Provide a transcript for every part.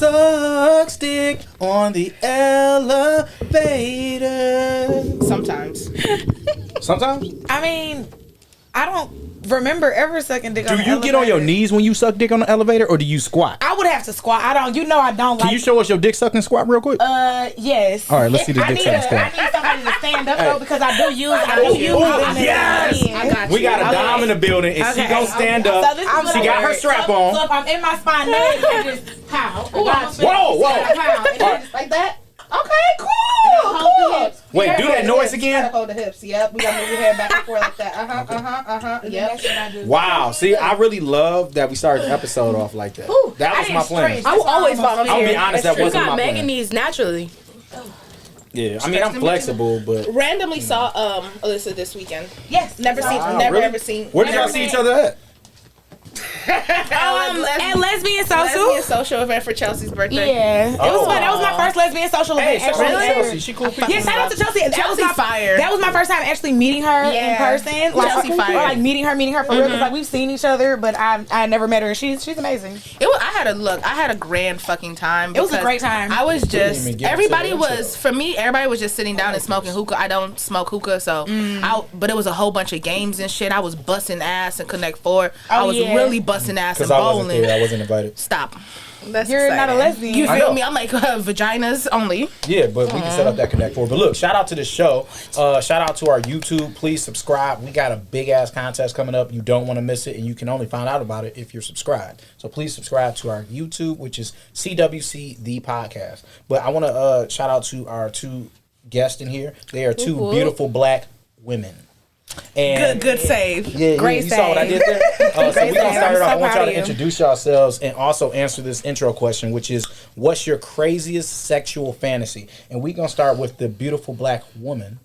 sucks dick on the elevator? Sometimes. Sometimes? I mean, I don't remember ever sucking dick on the elevator. Do you get on your knees when you suck dick on the elevator, or do you squat? I would have to squat. I don't like. Can you show us your dick sucking squat real quick? Yes. All right, let's see the dick sucking squat. I need somebody to stand up though, because I do use Yes! I got you. We got a dime in the building, and she gonna stand up. So she got her strap on. So if I'm in my spine, then just pow. Whoa! And then just like that. Okay, cool. Wait, do that noise again. Hold the hips. Yep, we gotta move your head back and forth like that. Yep. Wow. See, I really love that we started the episode off like that. That was my plan. I will always volunteer. I'll be honest, that wasn't my Megan plan. needs naturally. Yeah, I mean, I'm flexible, but Randomly saw Alyssa this weekend. Yes. Never ever seen. Where did y'all see each other at? At Lesbian Social. Lesbian social event for Chelsea's birthday. Yeah. It was fun. That was my first lesbian social event. Hey, shout out to Chelsea. She cool people. Yeah, shout out to Chelsea. Chelsea's fire. That was my first time actually meeting her in person. Chelsea fire. Or like meeting her for real. Cause like we've seen each other, but I never met her. She's amazing. I had a grand fucking time. It was a great time. I was just everybody was just sitting down and smoking hookah. I don't smoke hookah, so but it was a whole bunch of games and shit. I was busting ass in Connect 4. I was really busting ass in bowling. I wasn't invited. Stop. You're not a lesbian. You feel me? I'm like vaginas only. Yeah, but we can set up that Connect 4. But look, shout out to the show. Shout out to our YouTube. Please subscribe. We got a big ass contest coming up. You don't want to miss it, and you can only find out about it if you're subscribed. So please subscribe to our YouTube, which is CWC the podcast. But I want to shout out to our two guests in here. They are two beautiful black women. And good save. Yeah, great you save. saw what I did there? So we're going to start it off. I want y'all to you. introduce yourselves and also answer this intro question, which is, what's your craziest sexual fantasy? And we're going to start with the beautiful black woman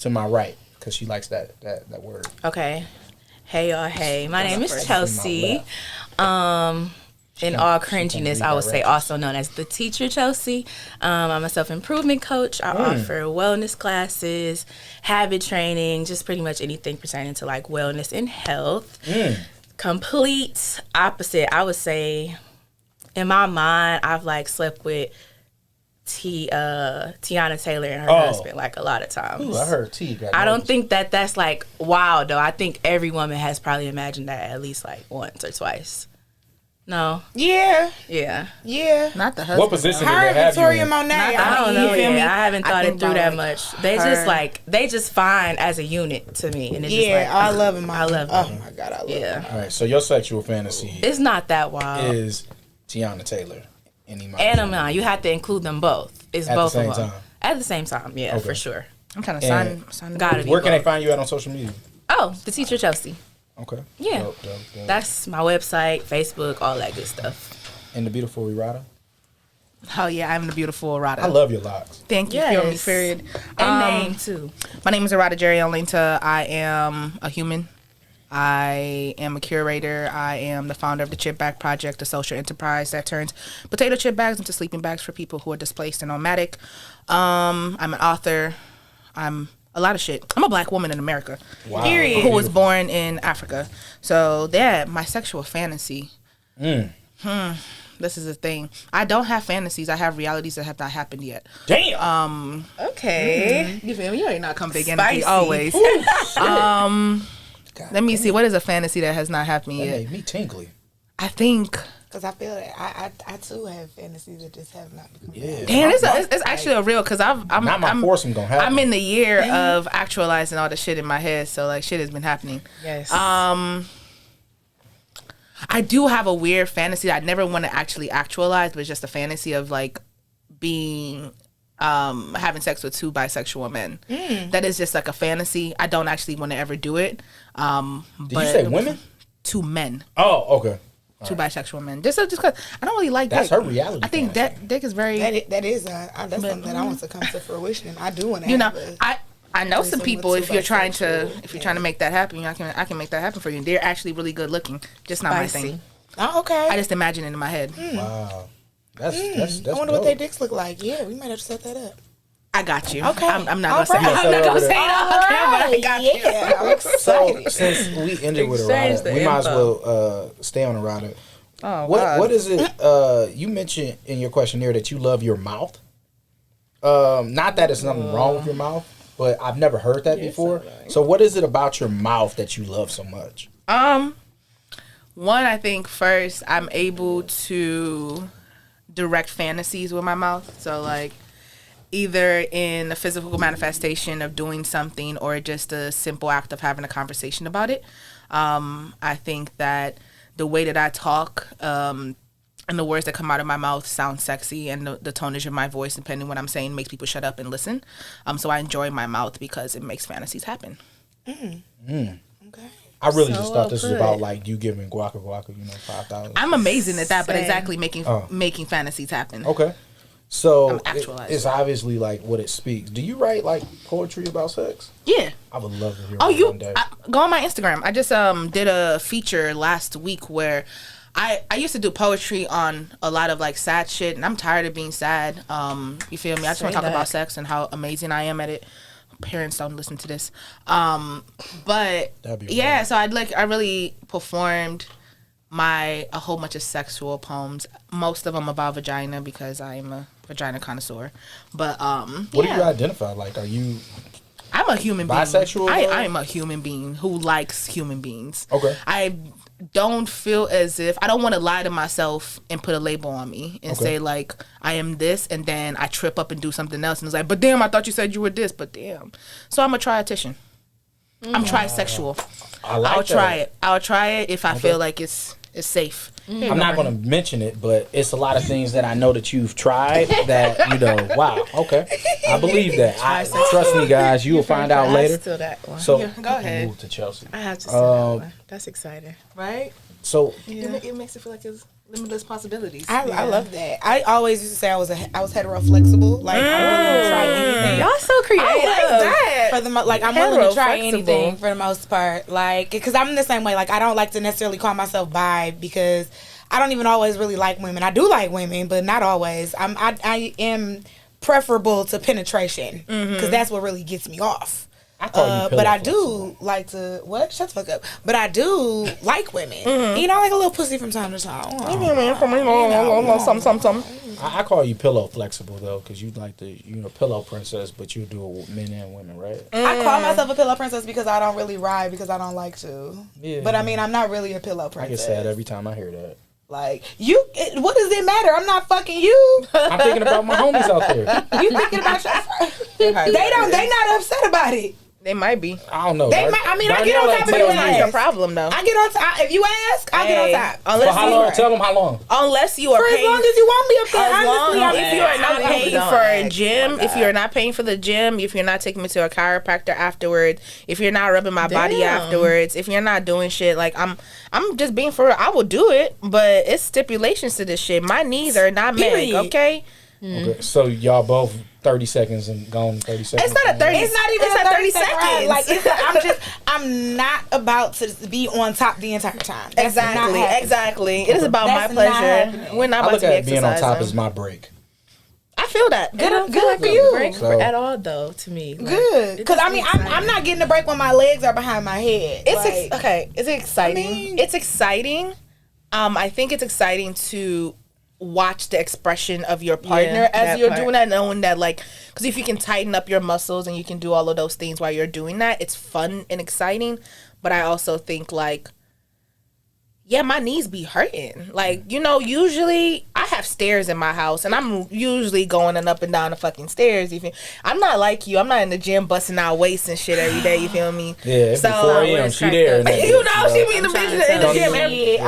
to my right, because she likes that word. Okay. Hey, y'all. Hey, my name is Chelsea. In all cringiness, I would say also known as the teacher Chelsea. I'm a self-improvement coach. I offer wellness classes, habit training, just pretty much anything pertaining to like wellness and health. Complete opposite, I would say. In my mind, I've like slept with Tiana Taylor and her husband like a lot of times. Ooh, I heard T. I don't think that's like wow though. I think every woman has probably imagined that at least like once or twice. No. Yeah. Not the husband. What position did Her they and have you Victoria in? Monet. I don't know. You feel me? I haven't thought it through that like much. They just fine as a unit to me, and it's just like I love him. I love Oh him. my god, I love him. Yeah, All right, so your sexual fantasy it's not that wild. is Tiana Taylor. And you have to include them both. It's At both the same of them time. at the same time. Yeah, Okay. for sure. I'm trying to And sign. Gotta be. Where can they both. find you at on social media? Oh, the teacher Chelsea. Okay. Yeah. Dope. That's my website, Facebook, all that good stuff. And the beautiful Errata. Oh yeah, I'm the beautiful Errata. I love your locks. Thank you. Feel me, period. And name too. My name is Errata Jerry Olinta. I am a human. I am a curator. I am the founder of the Chip Bag Project, a social enterprise that turns potato chip bags into sleeping bags for people who are displaced and nomadic. I'm an author. I'm a lot of shit. I'm a black woman in America. Wow. Period. Who was born in Africa. So my sexual fantasy. This is a thing. I don't have fantasies. I have realities that have not happened yet. Damn. Okay. You feel me? You ain't not come big Spicy. energy always. Let me see. What is a fantasy that has not happened That yet? made me tingly. I think. Because I feel that I too have fantasies that just have not become. Yeah. Damn, it's actually a real because I'm Not my foursome gonna happen. I'm in the year of actualizing all the shit in my head, so like shit has been happening. Yes. I do have a weird fantasy that I never want to actually actualize, but it's just a fantasy of like being having sex with two bisexual men. That is just like a fantasy. I don't actually want to ever do it. Did you say women? Two men. Oh, okay. Two bisexual men. Just cause I don't really like That's dick. her reality I think fantasy. dick is very. That is that's something that I want to come to fruition. I do want to. You know, have I know some Some people. with If two you're trying to bisexual, make that happen, I can make that happen for you. And they're actually really good looking. Just not my Spicy. thing. Oh, okay. I just imagine it in my head. Wow. That's I wonder what dope. their dicks look like. Yeah, we might have to set that up. I got you. Okay. I'm not All gonna say. right. I'm not gonna say it All all camera. I right. got you. Yeah, I'm So excited. since we ended with Exchange Errata, the we might as info. well stay on Errata. Oh, God. What is it? You mentioned in your questionnaire that you love your mouth. Not that it's nothing wrong with your mouth, but I've never heard that before. So what is it about your mouth that you love so much? One, I think first I'm able to direct fantasies with my mouth. So like either in the physical manifestation of doing something or just a simple act of having a conversation about it. I think that the way that I talk and the words that come out of my mouth sound sexy, and the tonage of my voice, depending on what I'm saying, makes people shut up and listen. So I enjoy my mouth because it makes fantasies happen. Okay. I really just thought this was about like you giving guaca, $5,000. I'm amazing at that, but exactly making fantasies happen. Okay. So I'm actualized. it's obviously like what it speaks. Do you write like poetry about sex? Yeah. I would love to hear one day. Go on my Instagram. I just did a feature last week where I used to do poetry on a lot of like sad shit, and I'm tired of being sad. You feel me? I just want to talk about sex and how amazing I am at it. Parents don't listen to this. But yeah, so I really performed a whole bunch of sexual poems. Most of them about vagina because I'm a vagina connoisseur. But what do you identify? Like, are you? I'm a human being. Bisexual? I'm a human being who likes human beings. Okay. I don't feel as if I don't want to lie to myself and put a label on me and say like I am this, and then I trip up and do something else and it's like, but damn, I thought you said you were this, but damn. So I'm a triatician. I'm trisexual. I'll try it. I'll try it if I feel like it's safe. I'm not going to mention it, but it's a lot of things that I know that you've tried that, wow, okay. I believe that. Trust me, guys, you will find out later. Still that one. So, go ahead. Move to Chelsea. I have to still that one. That's exciting. Right? So, It makes it feel like it's limitless possibilities. I love that. I always used to say I was heteroflexible. Like I'm willing to try anything. Y'all so creative. For the I'm willing to try anything for the most part. Like because I'm the same way. Like I don't like to necessarily call myself bi because I don't even always really like women. I do like women, but not always. I am preferable to penetration because that's what really gets me off. But I do like to shut the fuck up. But I do like women. You know, like a little pussy from time to time. I call you pillow flexible though, because you like pillow princess, but you do it with men and women, right? I call myself a pillow princess because I don't really ride because I don't like to. Yeah. But I mean, I'm not really a pillow princess. I get sad every time I hear that. Like what does it matter? I'm not fucking you. I'm thinking about my homies out there. You thinking about your? They not upset about it. They might be. I don't know. I get on top of it when I That's ask. your problem, though. I get on top. If you ask, I'll get on top. For how long? Tell them how long. Unless you are For paying. as long as you want me up there. Honestly, If you are not paying for a gym, if you're not paying for the gym, if you're not taking me to a chiropractor afterwards, if you're not rubbing my body afterwards, if you're not doing shit, like I'm just being for real. I will do it, but it's stipulations to this shit. My needs are not Meg, okay? Okay, so y'all both 30 seconds and gone 30 seconds. It's not a 30. It's not even a 30 seconds. Like I'm not about to be on top the entire time. That's Exactly. It is about my pleasure. We're not I about look to be at being on top exercising. as my break. I feel that. Good for you. Break at all though to me. Like, good. Because I mean, I'm not getting a break when my legs are behind my head. It's exciting. It's exciting. I think it's exciting to watch the expression of your partner as you're doing that, knowing that, like, because if you can tighten up your muscles and you can do all of those things while you're doing that, it's fun and exciting. But I also think, like, my knees be hurting. Like, usually I have stairs in my house and I'm usually going up and down the fucking stairs. I'm not like you. I'm not in the gym busting out weights and shit every day. You feel me? Yeah, so 4 a.m. She there. She be in the gym.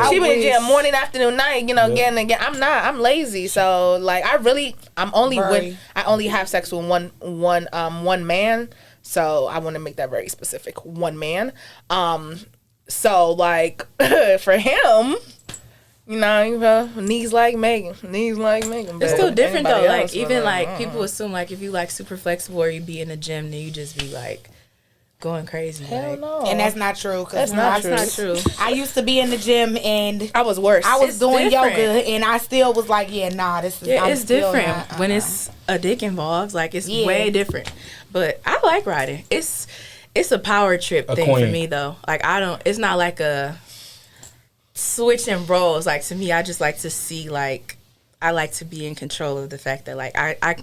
She be in the gym morning, afternoon, night. Again and again. I'm lazy. So like, I only have sex with one man. So I want to make that very specific. One man. So, like, for him, knees like Megan. It's still different, though. Like, even, like, people assume, like, if you, like, super flexible or you be in the gym, then you just be, like, going crazy. Hell no. And that's not true. That's not true. I used to be in the gym and I was worse. I was doing yoga and I still was like, this is it's different. When it's a dick involved, like, it's way different. But I like riding. It's a power trip thing for me, though. Like, it's not like switching roles. Like, to me, I just like to see, like, I like to be in control of the fact that, like,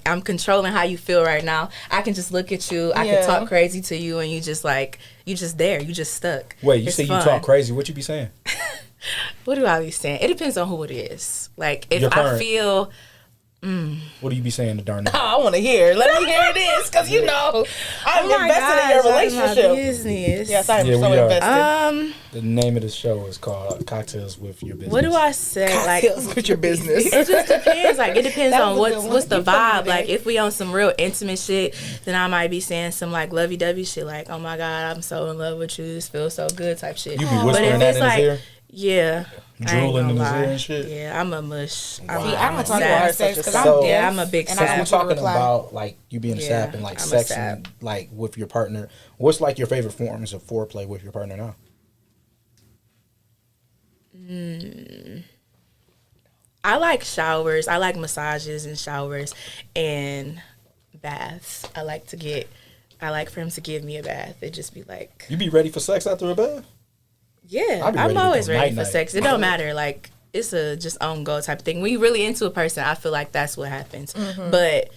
I'm controlling how you feel right now. I can just look at you. I can talk crazy to you, and you just, like, you just there. You just stuck. Wait, you say you talk crazy. What you be saying? What do I be saying? It depends on who it is. Like, if I feel... What do you be saying to Darnell? I want to hear. Let me hear this, because you know I'm invested in your relationship. Business. Yes, I'm so invested. The name of the show is called Cocktails with Your Business. What do I say? Cocktails like with your business. It just depends. Like, it depends on what's the vibe. Like, if we on some real intimate shit, then I might be saying some like lovey-dovey shit, like, oh my God, I'm so in love with you. This feels so good type shit. You be whispering that in his ear? Yeah. Drooling in his ear and shit? Yeah, I'm a mush. Wow. I'm going to talk about sex because I'm deaf. I'm a big and since we're talking about, like, you being a sap and, like, sex and, like, with your partner, what's, like, your favorite forms of foreplay with your partner now? I like showers. I like massages and showers and baths. I like for him to give me a bath. It just be like... You be ready for sex after a bath? Yeah, I'm always ready for sex. It don't matter. Like, it's a just on go type of thing. When you're really into a person, I feel like that's what happens. But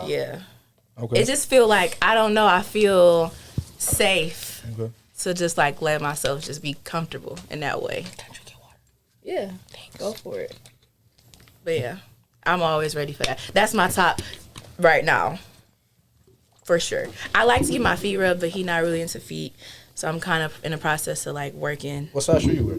yeah, it just feel like, I don't know. I feel safe to just like let myself just be comfortable in that way. Yeah, go for it. But yeah, I'm always ready for that. That's my top right now, for sure. I like to get my feet rubbed, but he not really into feet. So I'm kind of in the process of like working. What size shoe you wear?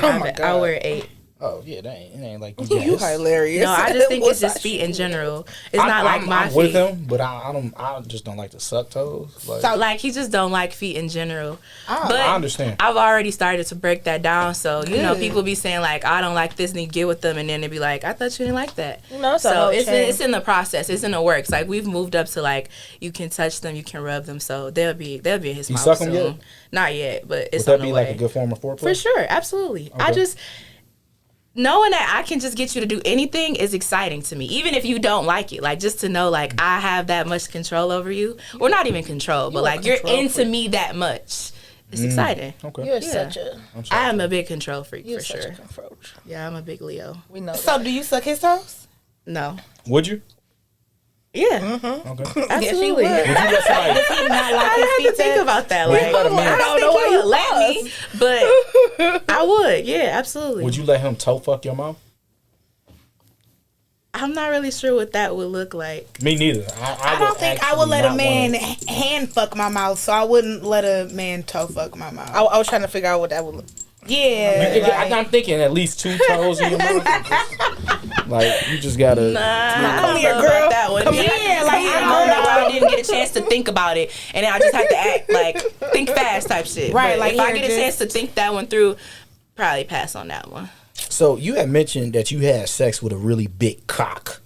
Oh my God. I wear 8. Oh yeah, it ain't like you hilarious. No, I just think it's just feet in general. It's not like my feet. I'm with him, but I just don't like to suck toes. Like, so, like, he just don't like feet in general. But I understand. I've already started to break that down. So you know, people be saying like, I don't like this, and you get with them, and then they be like, I thought you didn't like that. No, so it's in the process. It's in the works. Like, we've moved up to like, you can touch them, you can rub them. So they'll be in his mouth soon. Yet? Not yet, but it's on the way. Would that be like a good form of foreplay? For sure, absolutely. Okay. Knowing that I can just get you to do anything is exciting to me, even if you don't like it. Like, just to know, like, I have that much control over you. Or not even control, but, like, you're into me that much. It's exciting. Okay. You're such a... I am a big control freak, for sure. Such a control. Yeah, I'm a big Leo. We know So, do you suck his toes? No. Would you? Yeah. Okay. Absolutely. Would you let somebody... I had to think about that. Like, I don't know why you let me, but I would. Yeah, absolutely. Would you let him toe fuck your mouth? I'm not really sure what that would look like. Me neither. I don't think I would let a man hand fuck my mouth, so I wouldn't let a man toe fuck my mouth. I was trying to figure out what that would look like. Yeah. I'm thinking at least 2 toes in your mouth. Like, you just gotta... Come here, girl. That one. Yeah, like, I didn't get a chance to think about it, and then I just had to act, like, think fast type shit. Right, but like, if I get a chance to think that one through, probably pass on that one. So, you had mentioned that you had sex with a really big cock,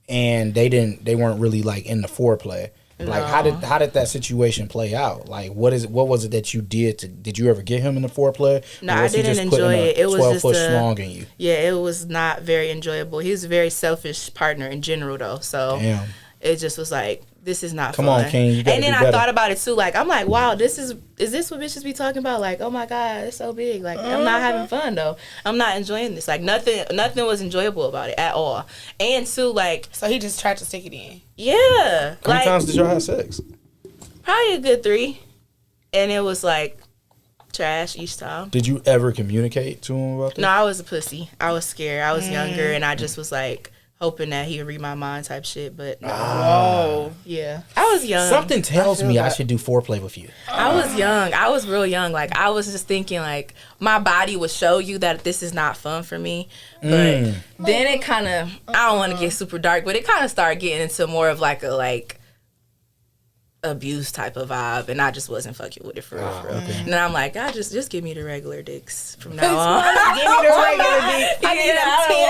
and they weren't really, like, in the foreplay. Like, how did that situation play out? Like, what was it that you did you ever get him in the foreplay? No, I didn't enjoy it. It was just 12-foot schlong in you. Yeah, it was not very enjoyable. He was a very selfish partner in general, though. So it just was like, this is not fun. Come on, King. And then I thought about it too. Like, I'm like, wow, is this what bitches be talking about? Like, oh my God, it's so big. Like, I'm not having fun though. I'm not enjoying this. Like, nothing was enjoyable about it at all. And too, like, so he just tried to stick it in. Yeah. How many times did y'all have sex? Probably a good 3. And it was like trash each time. Did you ever communicate to him about that? No, I was a pussy. I was scared. I was younger, and I just was like hoping that he would read my mind type shit. But no. Yeah. I was young. Something tells me I should do foreplay with you. I was young. I was real young. Like, I was just thinking, like, my body would show you that this is not fun for me. But then it kind of, I don't want to get super dark, but it kind of started getting into more of like a, abuse type of vibe, and I just wasn't fucking with it for real. Okay. And then I'm like, God, just give me the regular dicks from now on. Give me the regular dicks. I need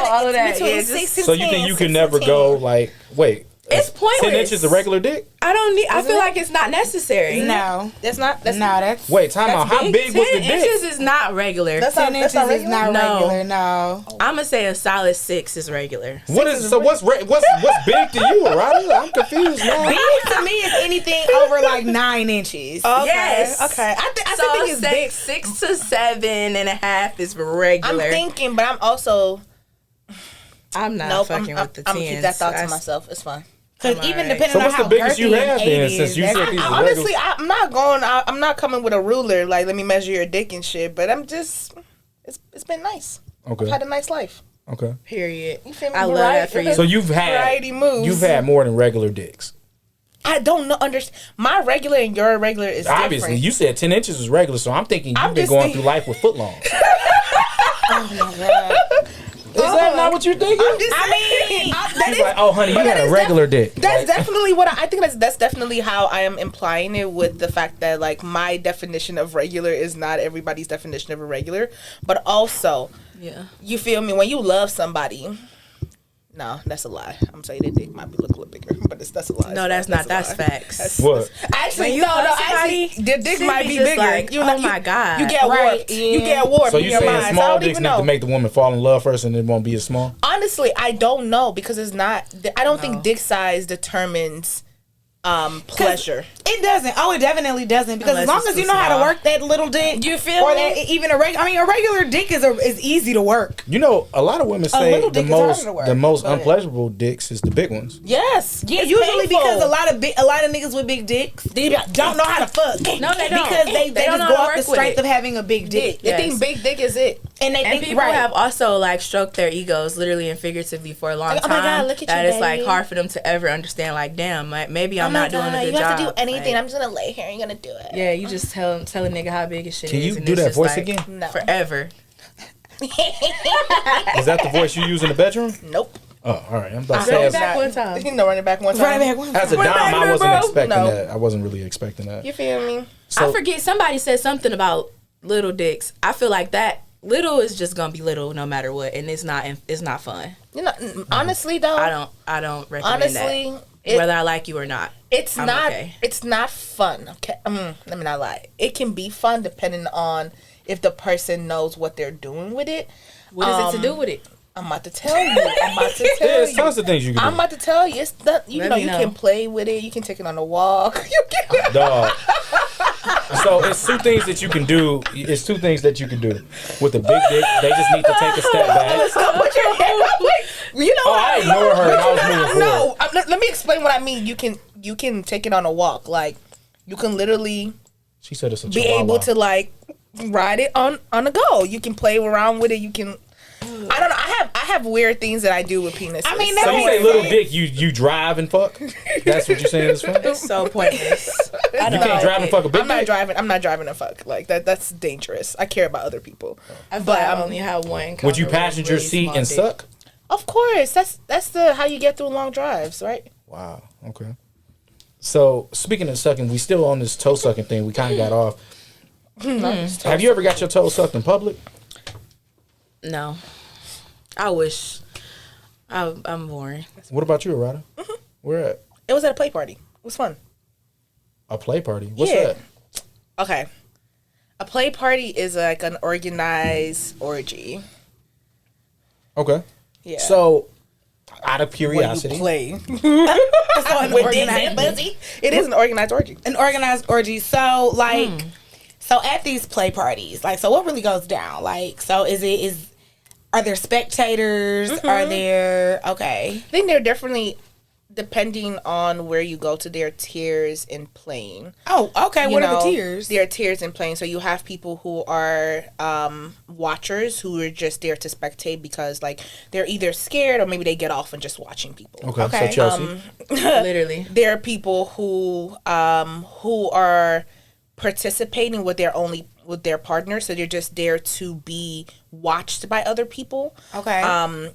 all of that. Between 6 and so you think you could never go like, wait, It's pointless. 10 inches a regular dick? I feel like it's not necessary. No. That's Wait, time out. How big was the 10 dick? inches is not regular. 10 inches is not No. regular, no. I'm gonna say a solid 6 is regular. What's big to you, Arada? I'm confused now. Big to me is anything over like 9 inches. Okay. Yes. Okay. I think it's big. 6 to 7.5 is regular. I'm thinking, but I'm also. I'm not fucking with the 10s. I'm gonna keep that thought to myself. It's fine. Because I'm even alright. depending So on what's how the biggest you girthy have an 8 then, is, since you that's- said these are Honestly, I'm not going. I'm not coming with a ruler. Like, let me measure your dick and shit. But I'm just. It's been nice. Okay. I've had a nice life. Okay. Period. You feel me? I love that for you. So you've Variety moves. had more than regular dicks. I don't know. Understand. My regular and your regular is Obviously, different. you said 10 inches was regular, so I'm thinking you've been just going thinking- through life with footlongs. Oh my God. Is that not what you're thinking? I'm just saying. That She's is- like, oh, honey, you but had that a is regular dick. That's Like, definitely what I think. That's definitely how I am implying it, with the fact that like my definition of regular is not everybody's definition of a regular, but also, Yeah. you feel me, when you love somebody. No, that's a lie. I'm saying their dick might look a little bigger, but that's a lie. No, that's not. That's a lie. facts. What? Actually, When you no, love actually, somebody, their dick she might be be just bigger. like, You oh know, my God. you get Right. warped. You get warped. So in you your saying mind. So I small don't dicks even need know. to make the woman fall in love first and it won't be as small? Honestly, I don't know, because it's not. I don't think dick size determines pleasure. It doesn't. Oh, it definitely doesn't. Because Unless as long it's as you too know how to small. work that little dick, You feel or me? that even a regular. I mean, a regular dick is easy to work. You know, a lot of women say little the dick is harder most to work. the most Go ahead. unpleasurable dicks is the big ones. Yes. Yeah, It's usually painful. because a lot of niggas with big dicks don't know how to fuck. No, they don't. Because they They don't just know go how to off the work with strength it. of having a big dick. They Yes. think big dick is it. And they And think people right. have also like stroked their egos, literally and figuratively, for a long Like, oh time. my God, look at that you, it's like baby. hard for them to ever understand. Like, damn, maybe Oh I'm not doing a good you job. have to do anything. Like, I'm just gonna lay here and you're gonna do it. yeah, you just tell a nigga how big his shit Can is. you and do it's that just voice like, again? No. Forever. Is that the voice you use in the bedroom? Nope. Oh, all right. I'm about to Run say, it back one time. You know, run it back one time. Run it back one as a time. dom, back I there, wasn't bro. expecting No. that. I wasn't really expecting that. You feel me? So, I forget, somebody said something about little dicks. I feel like that little is just gonna be little no matter what, and it's not fun. You know, honestly though, I don't recommend honestly, that. Whether I like you or not. it's I'm not. okay. It's not fun. Okay, let me not lie. It can be fun depending on if the person knows what they're doing with it. What is it to do with it? I'm about to tell you. I'm about to tell there's you. tons of things you can I'm do. about to tell you. It's not, you Let know, me you know. can play with it. You can take it on a walk. You can. Dog. So it's two things that you can do. It's two things that you can do with the big dick. They just need to take a step back. Put your head up. You know Oh, what? I ignored her and I was moving No, forward. let me explain what I mean. You can take it on a walk. Like, you can literally She said it's a be chihuahua. able to like ride it on a go. You can play around with it. You can. I don't know. I have weird things that I do with penises. I mean, So that you say little dick, you drive and fuck? That's what you're saying is fun? It's so pointless. I You don't can't like drive and it. fuck a big I'm not dick? driving. I'm not driving a fuck like that. That's dangerous. I care about other people. I feel But like I I'm- only have one. Would you encounter with passenger really seat small and dick. suck? Of course, that's the how you get through long drives, right? Wow. Okay. So speaking of sucking, we still on this toe sucking thing. We kind of got off. Have you ever got your toe sucked in public? No. I wish. I'm boring. What about you, Arada? Where at? It was at a play party. It was fun. A play party. What's Yeah. that? Okay. A play party is like an organized orgy. Okay. Yeah. So, out of when curiosity, you play. An With dicks organized- and pussy. It is an organized orgy. an organized orgy. So like, so at these play parties, like, so what really goes down? Like, so are there spectators? Are there okay? I think they're definitely, depending on where you go to, their tiers in playing. Oh, okay. You What are the know, tiers? There are tiers in playing. So you have people who are watchers who are just there to spectate because like they're either scared or maybe they get off and just watching people. okay. Okay, So Chelsea, Literally. There are people who are participating with their partner, so they're just there to be watched by other people. Okay.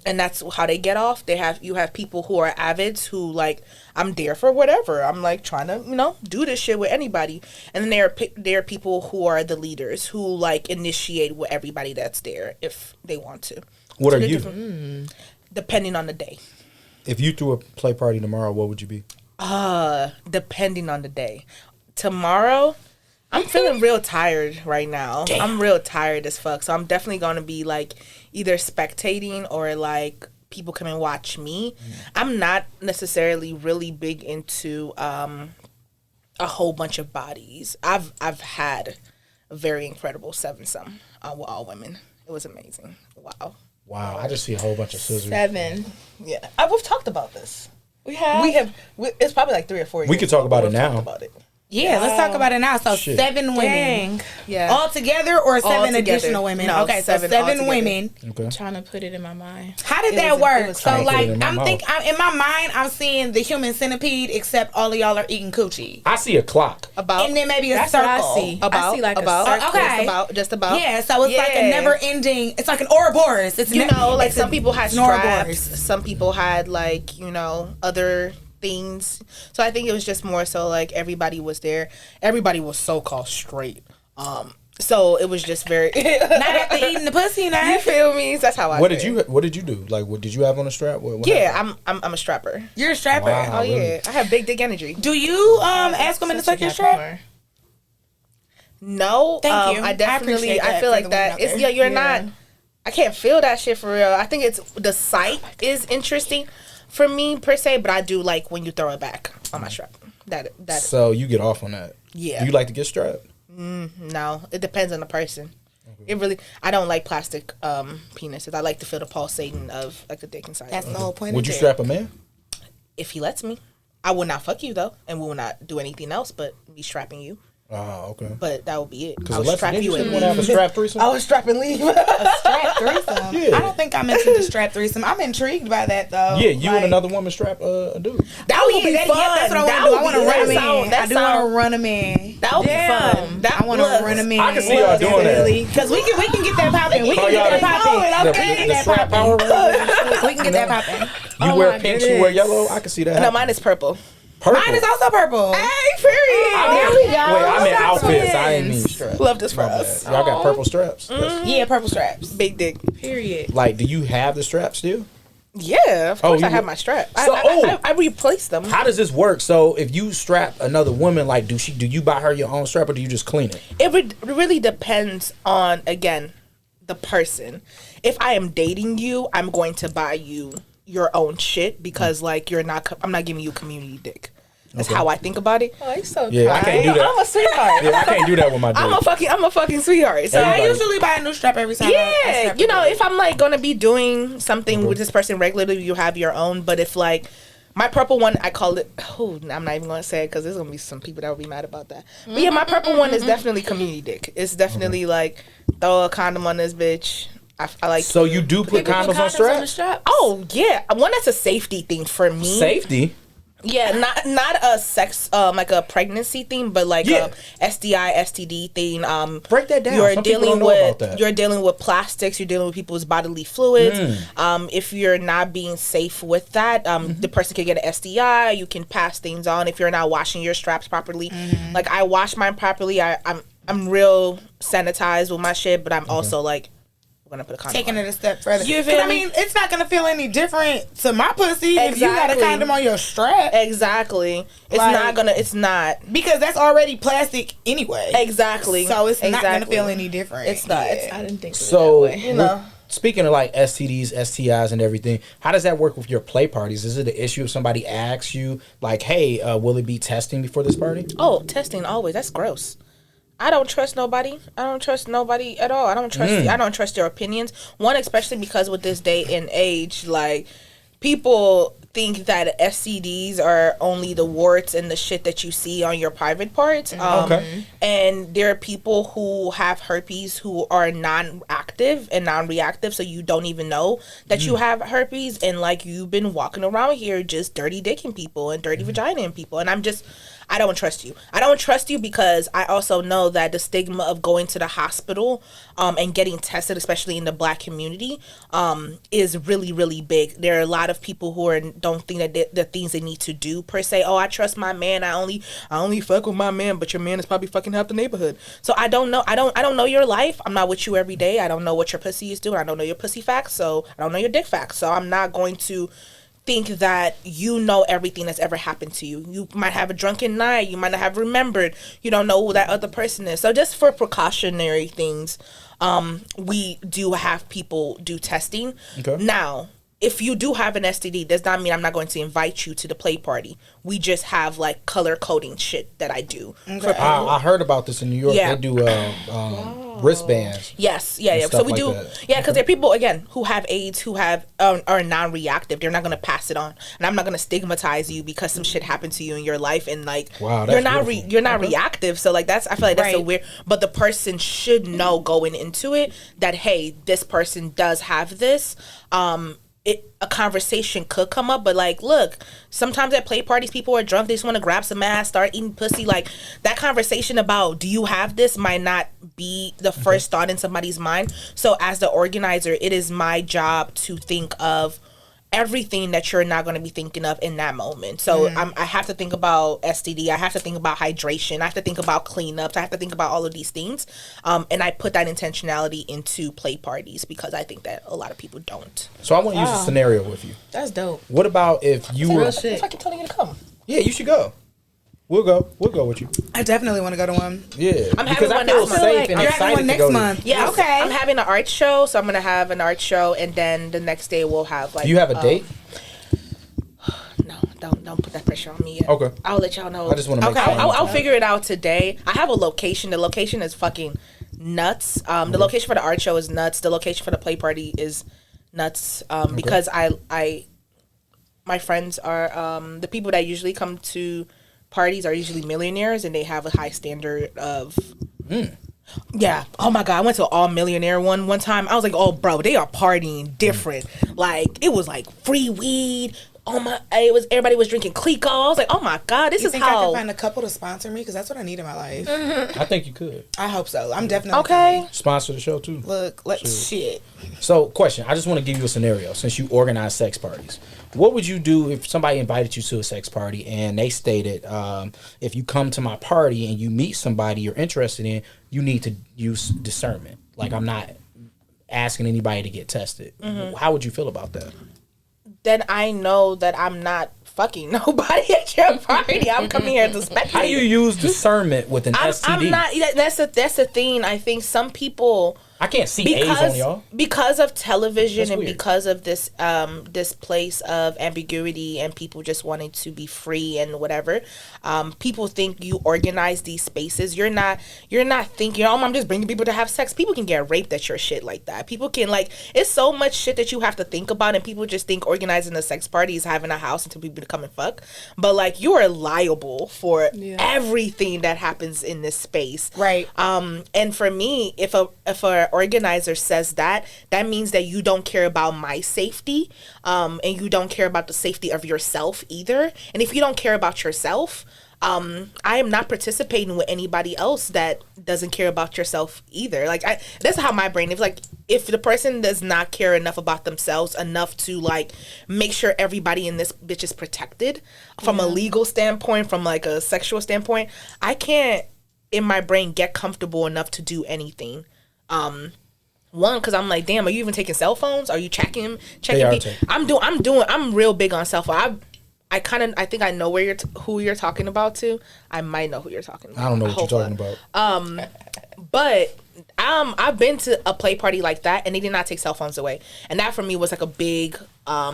And that's how they get off. You have people who are avids who like, I'm there for whatever. I'm like trying to do this shit with anybody. And then there are people who are the leaders who like initiate with everybody that's there if they want to. what So are they're you? different. Depending on the day. If you threw a play party tomorrow, what would you be? Depending on the day. Tomorrow, I'm feeling real tired right now. Damn. I'm real tired as fuck. So I'm definitely going to be like either spectating or like people come and watch me. I'm not necessarily really big into a whole bunch of bodies. I've had a very incredible 7-some with all women. It was amazing. Wow. I just see a whole bunch of scissors. 7. Yeah. We've talked about this. We have. It's probably like 3 or 4 years. We could talk about it now. Yeah, let's talk about it now. So Shit. 7 women. Dang. Yeah. All together or 7 All together. additional women? No, okay, so 7 7 altogether. women. Okay. I'm trying to put it in my mind. How did It that was work? So trying to put like it in my mouth. in my mind I'm seeing the human centipede except all of y'all are eating coochie. I see a clock. About. And then maybe a That's circle. what I see. I see like a circle. Okay. Just about. Yeah, so it's like a never ending. It's like an Ouroboros. It's Like some people had straps. Ouroboros. Some people had like other things. So I think it was just more so like everybody was there. Everybody was so called straight. So it was just very. Not after eating the pussy, You feel me? That's how I. What did you do? Like, what did you have on a strap? What Yeah, happened? I'm a strapper. You're a strapper. Wow. Oh really? yeah, I have big dick energy. Do you ask women to suck your strap? No, Thank you. I definitely. appreciate that I feel for like the that. women out It's there. you're not. I can't feel that shit for real. I think it's the sight is interesting for me per se, but I do like when you throw it back on my strap. That. So you get off on that? Yeah. Do you like to get strapped? No, it depends on the person. It really. I don't like plastic penises. I like to feel the pulsating of like the dick inside. That's the whole point. Would of you it. strap a man? If he lets me. I will not fuck you though, and we will not do anything else but be strapping you. Oh, okay. But that would be it. I Because would let's strap you and want to have a strap threesome. I would strap and leave. Strap threesome. Yeah. I don't think I'm into the strap threesome. I'm intrigued by that though. Yeah, you Like, and another woman strap a dude. That would be fun. That's what I That want to do. I would want to be- run a that man. sound- I do want to run a man. That would be fun. I want to run a man. I can see y'all doing that. Because we can get that popping. We Call can get y'all that popping. the strap power. We can get that popping. You wear pink, she wear yellow. I can see that. No, happen. mine is purple. Purple. Mine is also purple. Hey, period. Wait, I meant outfits. I didn't mean straps. Love this for My bad. us. Y'all got purple straps. Yeah, purple straps. Big dick. Period. Like, do you have the straps still? Yeah, of course you I have would- my strap. So- I replace them. How does this work? So, if you strap another woman, like, do you buy her your own strap or do you just clean it? It really depends on, again, the person. If I am dating you, I'm going to buy you your own shit because, like, I'm not giving you community dick. That's how I think about it. Oh, he's so Yeah, I can't do that. I'm a sweetheart. Yeah, I can't do that with my dick. I'm a fucking sweetheart. So Everybody- I usually buy a new strap every time. I yeah, strap you the know, dick. if I'm like gonna be doing something with this person regularly, you have your own. But if like my purple one, I call it. Oh, I'm not even gonna say it because there's gonna be some people that will be mad about that. But yeah, my purple one is definitely community dick. It's definitely like throw a condom on this bitch. I like. So you do put condoms on straps? Oh yeah, one that's a safety thing for me. Safety. Yeah, not a sex like a pregnancy thing, but like Yeah. a STI, STD thing. Break that down. You're Some people dealing don't know with about that. you're dealing with plastics. You're dealing with people's bodily fluids. If you're not being safe with that, the person can get an STI. You can pass things on if you're not washing your straps properly. Like I wash mine properly. I'm real sanitized with my shit, but I'm also like. We're gonna put a condom taking on. it a step further. You feel I me? mean, it's not gonna feel any different to my pussy if you got a Exactly. condom on your strap Exactly. It's not. because that's already plastic anyway. Exactly. So it's not gonna Exactly. feel any different. It's not. Yeah. I didn't think of it So, that way. You know. speaking of like STDs, STIs, and everything, how does that work with your play parties? Is it an issue if somebody asks you, like, hey, will it be testing before this party? Oh, testing always. That's gross. I don't trust nobody. I don't trust nobody at all. I don't trust their opinions. One, especially because with this day and age, like people think that STDs are only the warts and the shit that you see on your private parts. Okay. And there are people who have herpes who are non-active and non-reactive, so you don't even know that you have herpes, and like you've been walking around here just dirty dicking people and dirty vagina in people, and I don't trust you. I don't trust you because I also know that the stigma of going to the hospital and getting tested, especially in the Black community, is really, really big. There are a lot of people who don't think that the things they need to do per se. Oh, I trust my man. I only fuck with my man, but your man is probably fucking half the neighborhood. So I don't know. I don't know your life. I'm not with you every day. I don't know what your pussy is doing. I don't know your pussy facts. So I don't know your dick facts. So I'm not going to think that you know everything that's ever happened to you. You might have a drunken night. You might not have remembered. You don't know who that other person is. So just for precautionary things, we do have people do testing. Okay. Now, if you do have an STD, does not mean I'm not going to invite you to the play party. We just have like color coding shit that I do. Okay. I heard about this in New York. Yeah. They do wristbands. Yes, yeah. So we do, because there are people again who have AIDS who have are non-reactive. They're not going to pass it on, and I'm not going to stigmatize you because some shit happened to you in your life, and like you're not reactive. So like I feel like that's so weird. But the person should know going into it that hey, this person does have this. A conversation could come up, but like, look, sometimes at play parties, people are drunk. They just want to grab some ass, start eating pussy. Like that conversation about do you have this might not be the first thought in somebody's mind. So as the organizer, it is my job to think of everything that you're not going to be thinking of in that moment. So I have to think about STD. I have to think about hydration. I have to think about cleanups. I have to think about all of these things. And I put that intentionality into play parties because I think that a lot of people don't. So I want to use a scenario with you. That's dope. What about if you were... If I keep telling you to come. Yeah, you should go. We'll go with you. I definitely want to go to one. Yeah, I'm having one next month. You're having one next month. Yeah, okay. I'm having an art show, so I'm gonna have an art show, and then the next day we'll have like. Do you have a date? No, don't put that pressure on me yet. Okay. I'll let y'all know. I just want to make sure. I'll figure it out today. I have a location. The location is fucking nuts. The location for the art show is nuts. The location for the play party is nuts. Because my friends are the people that usually come to parties are usually millionaires and they have a high standard of yeah. Oh my god, I went to an all millionaire one time. I was like, oh bro, they are partying different. Like it was like free weed. Everybody was drinking Clico. I was like, oh my god, this is how I can find a couple to sponsor me because that's what I need in my life. I think you could. I hope so. I'm definitely okay. Sponsor the show too. Look, shit. So, question. I just want to give you a scenario since you organize sex parties. What would you do if somebody invited you to a sex party and they stated, if you come to my party and you meet somebody you're interested in, you need to use discernment. Like I'm not asking anybody to get tested. How would you feel about that? Then I know that I'm not fucking nobody at your party. I'm coming here to spectate. How do you use discernment with an STD? I'm not. That's the thing. I think some people. I can't see A's on y'all. Because of television That's and weird. because of this this place of ambiguity and people just wanting to be free and whatever, people think you organize these spaces. You're not thinking, oh, I'm just bringing people to have sex. People can get raped at your shit like that. People can it's so much shit that you have to think about, and people just think organizing a sex party is having a house until people come and fuck. But you are liable for everything that happens in this space, right? And for me, if a organizer says that means that you don't care about my safety, and you don't care about the safety of yourself either. And if you don't care about yourself, I am not participating with anybody else that doesn't care about yourself either. That's how my brain is. If the person does not care enough about themselves enough to make sure everybody in this bitch is protected from a legal standpoint, from a sexual standpoint, I can't in my brain get comfortable enough to do anything. One, because I'm like, damn, are you even taking cell phones? Are you checking? I'm real big on cell phone. I think I know who you're talking about too. I might know who you're talking about. I don't know what you're talking about. But I've been to a play party like that and they did not take cell phones away. And that for me was a big,